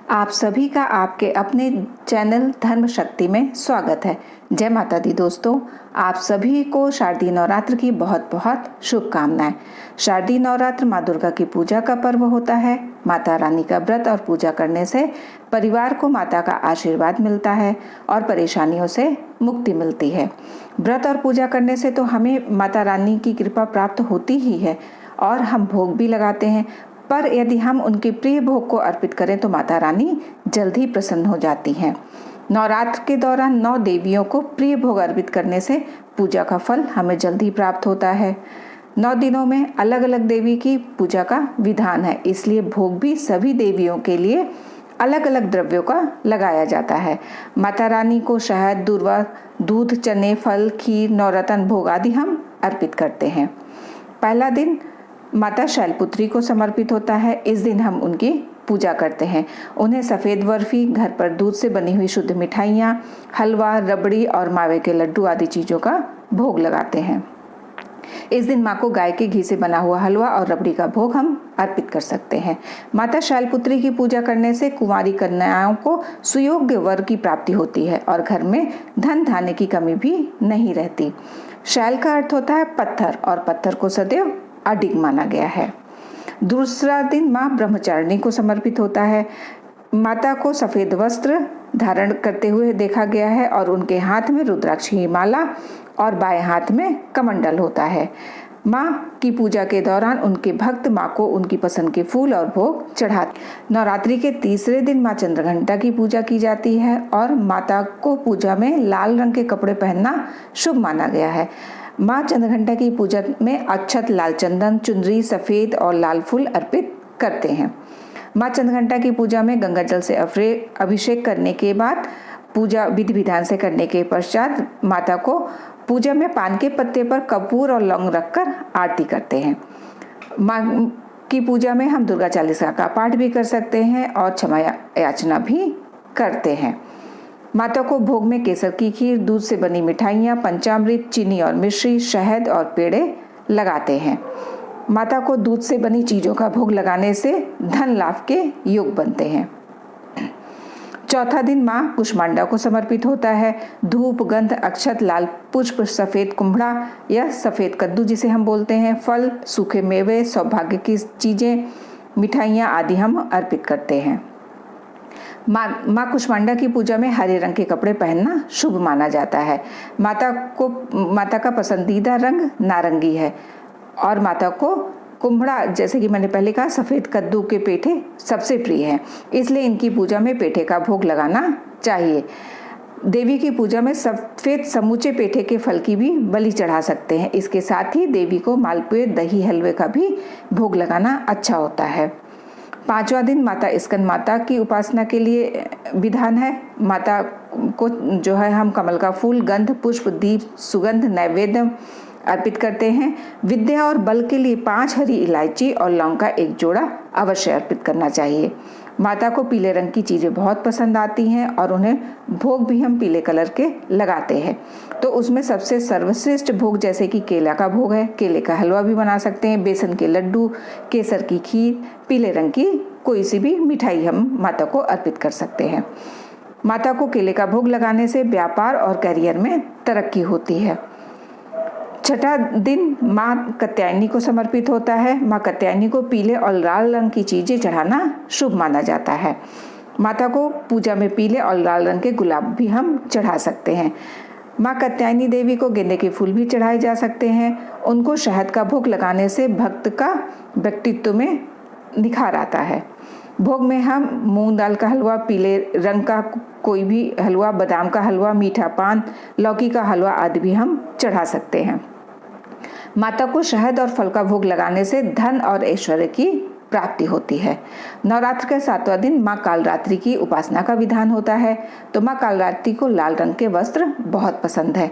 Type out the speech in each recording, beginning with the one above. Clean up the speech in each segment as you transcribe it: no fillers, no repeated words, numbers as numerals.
आप सभी का आपके अपने चैनल धर्म शक्ति में स्वागत है। जय माता दी दोस्तों, आप सभी को शारदीय नवरात्र की बहुत बहुत शुभकामनाएं। शारदीय नवरात्र माँ दुर्गा की पूजा का पर्व होता है। माता रानी का व्रत और पूजा करने से परिवार को माता का आशीर्वाद मिलता है और परेशानियों से मुक्ति मिलती है। व्रत और पूजा करने से तो हमें माता रानी की कृपा प्राप्त होती ही है और हम भोग भी लगाते हैं, पर यदि हम उनके प्रिय भोग को अर्पित करें तो माता रानी जल्द ही प्रसन्न हो जाती हैं। नवरात्र के दौरान 9 देवियों को प्रिय भोग अर्पित करने से पूजा का फल हमें जल्दी प्राप्त होता है। 9 दिनों में अलग अलग देवी की पूजा का विधान है, इसलिए भोग भी सभी देवियों के लिए अलग अलग द्रव्यों का लगाया जाता है। माता रानी को शहद, दूर्वा, दूध, चने, फल, खीर, नवरत्न भोग आदि हम अर्पित करते हैं। पहला दिन माता शैलपुत्री को समर्पित होता है। इस दिन हम उनकी पूजा करते हैं। उन्हें सफ़ेद बर्फी, घर पर दूध से बनी हुई शुद्ध मिठाइयाँ, हलवा, रबड़ी और मावे के लड्डू आदि चीज़ों का भोग लगाते हैं। इस दिन माँ को गाय के घी से बना हुआ हलवा और रबड़ी का भोग हम अर्पित कर सकते हैं। माता शैलपुत्री की पूजा करने से कुंवारी कन्याओं को सुयोग्य वर की प्राप्ति होती है और घर में धन धान्य की कमी भी नहीं रहती। शैल का अर्थ होता है पत्थर और पत्थर को सदैव अडिग माना गया है। दूसरा दिन माँ ब्रह्मचारिणी को समर्पित होता है। माता को सफ़ेद वस्त्र धारण करते हुए देखा गया है और उनके हाथ में रुद्राक्ष की माला और बाएं हाथ में कमंडल होता है। माँ की पूजा के दौरान उनके भक्त माँ को उनकी पसंद के फूल और भोग चढ़ाते। नवरात्रि के तीसरे दिन माँ चंद्रघंटा की पूजा की जाती है और माता को पूजा में लाल रंग के कपड़े पहनना शुभ माना गया है। माँ चंद्रघंटा की पूजा में अक्षत, लाल चंदन, चुनरी, सफ़ेद और लाल फूल अर्पित करते हैं। माँ चंद्रघंटा की पूजा में गंगा जल से अभिषेक करने के बाद पूजा विधि विधान से करने के पश्चात माता को पूजा में पान के पत्ते पर कपूर और लौंग रखकर आरती करते हैं। माँ की पूजा में हम दुर्गा चालीसा का पाठ भी कर सकते हैं और क्षमा याचना भी करते हैं। माता को भोग में केसर की खीर, दूध से बनी मिठाइयाँ, पंचामृत, चीनी और मिश्री, शहद और पेड़े लगाते हैं। माता को दूध से बनी चीज़ों का भोग लगाने से धन लाभ के योग बनते हैं। चौथा दिन माँ कुष्मांडा को समर्पित होता है। धूप, गंध, अक्षत, लाल पुष्प, सफ़ेद कुम्भड़ा या सफ़ेद कद्दू जिसे हम बोलते हैं, फल, सूखे मेवे, सौभाग्य की चीज़ें, मिठाइयाँ आदि हम अर्पित करते हैं। माँ कुष्मांडा की पूजा में हरे रंग के कपड़े पहनना शुभ माना जाता है। माता का पसंदीदा रंग नारंगी है और माता को कुम्भड़ा, जैसे कि मैंने पहले कहा, सफ़ेद कद्दू के पेठे सबसे प्रिय हैं, इसलिए इनकी पूजा में पेठे का भोग लगाना चाहिए। देवी की पूजा में सफ़ेद समूचे पेठे के फल की भी बलि चढ़ा सकते हैं। इसके साथ ही देवी को मालपुए, दही, हलवे का भी भोग लगाना अच्छा होता है। पांचवा दिन माता स्कंद माता की उपासना के लिए विधान है। माता को जो है हम कमल का फूल, गंध, पुष्प, दीप, सुगंध, नैवेद्य अर्पित करते हैं। विद्या और बल के लिए 5 हरी इलायची और लौंग का एक जोड़ा अवश्य अर्पित करना चाहिए। माता को पीले रंग की चीज़ें बहुत पसंद आती हैं और उन्हें भोग भी हम पीले कलर के लगाते हैं। तो उसमें सबसे सर्वश्रेष्ठ भोग जैसे कि केला का भोग है, केले का हलवा भी बना सकते हैं, बेसन के लड्डू, केसर की खीर, पीले रंग की कोई सी भी मिठाई हम माता को अर्पित कर सकते हैं। माता को केले का भोग लगाने से व्यापार और करियर में तरक्की होती है। छठा दिन माँ कात्यायनी को समर्पित होता है। माँ कात्यायनी को पीले और लाल रंग की चीज़ें चढ़ाना शुभ माना जाता है। माता को पूजा में पीले और लाल रंग के गुलाब भी हम चढ़ा सकते हैं। माँ कात्यायनी देवी को गेंदे के फूल भी चढ़ाए जा सकते हैं। उनको शहद का भोग लगाने से भक्त का व्यक्तित्व में निखार आता है। भोग में हम मूंग दाल का हलवा, पीले रंग का कोई भी हलवा, बादाम का हलवा, मीठा पान, लौकी का हलवा आदि भी हम चढ़ा सकते हैं। माता को शहद और फल का भोग लगाने से धन और ऐश्वर्य की प्राप्ति होती है। नवरात्र के 7वां दिन माँ कालरात्रि की उपासना का विधान होता है। तो माँ कालरात्रि को लाल रंग के वस्त्र बहुत पसंद है।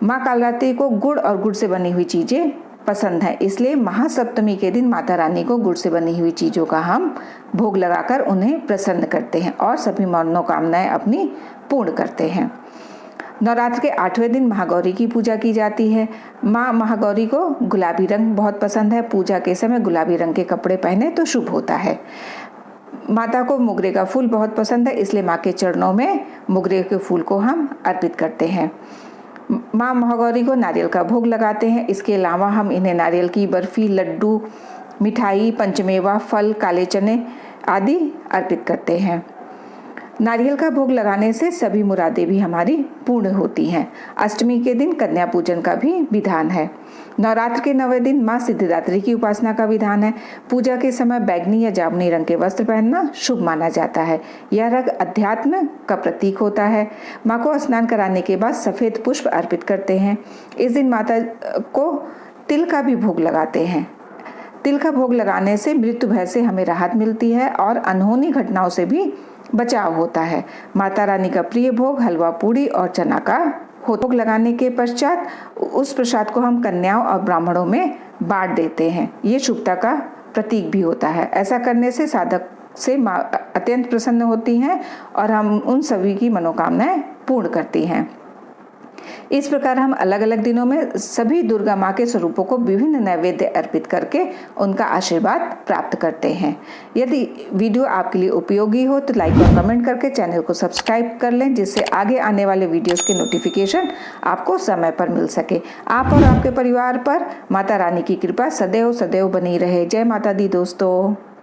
माँ कालरात्रि को गुड़ और गुड़ से बनी हुई चीज़ें पसंद है, इसलिए महासप्तमी के दिन माता रानी को गुड़ से बनी हुई चीज़ों का हम भोग लगाकर उन्हें प्रसन्न करते हैं और सभी मनोकामनाएं अपनी पूर्ण करते हैं। नवरात्र के 8वें दिन महागौरी की पूजा की जाती है। माँ महागौरी को गुलाबी रंग बहुत पसंद है। पूजा के समय गुलाबी रंग के कपड़े पहने तो शुभ होता है। माता को मोगरे का फूल बहुत पसंद है, इसलिए माँ के चरणों में मोगरे के फूल को हम अर्पित करते हैं। माँ महागौरी को नारियल का भोग लगाते हैं। इसके अलावा हम इन्हें नारियल की बर्फी, लड्डू, मिठाई, पंचमेवा, फल, काले चने आदि अर्पित करते हैं। नारियल का भोग लगाने से सभी मुरादें भी हमारी पूर्ण होती हैं। अष्टमी के दिन कन्या पूजन का भी विधान है। नवरात्र के 9वें दिन माँ सिद्धिदात्री की उपासना का विधान है। पूजा के समय बैगनी या जामुनी रंग के वस्त्र पहनना शुभ माना जाता है। यह रंग अध्यात्म का प्रतीक होता है। माँ को स्नान कराने के बाद सफ़ेद पुष्प अर्पित करते हैं। इस दिन माता को तिल का भी भोग लगाते हैं। तिल का भोग लगाने से मृत्यु भय से हमें राहत मिलती है और अनहोनी घटनाओं से भी बचाव होता है। माता रानी का प्रिय भोग हलवा पूड़ी और चना का भोग लगाने के पश्चात उस प्रसाद को हम कन्याओं और ब्राह्मणों में बांट देते हैं। ये शुभता का प्रतीक भी होता है। ऐसा करने से साधक से माँ अत्यंत प्रसन्न होती हैं और हम उन सभी की मनोकामनाएं पूर्ण करती हैं। इस प्रकार हम अलग अलग दिनों में सभी दुर्गा माँ के स्वरूपों को विभिन्न नैवेद्य अर्पित करके उनका आशीर्वाद प्राप्त करते हैं। यदि वीडियो आपके लिए उपयोगी हो तो लाइक और कमेंट करके चैनल को सब्सक्राइब कर लें, जिससे आगे आने वाले वीडियोस के नोटिफिकेशन आपको समय पर मिल सके। आप और आपके परिवार पर माता रानी की कृपा सदैव सदैव बनी रहे। जय माता दी दोस्तों।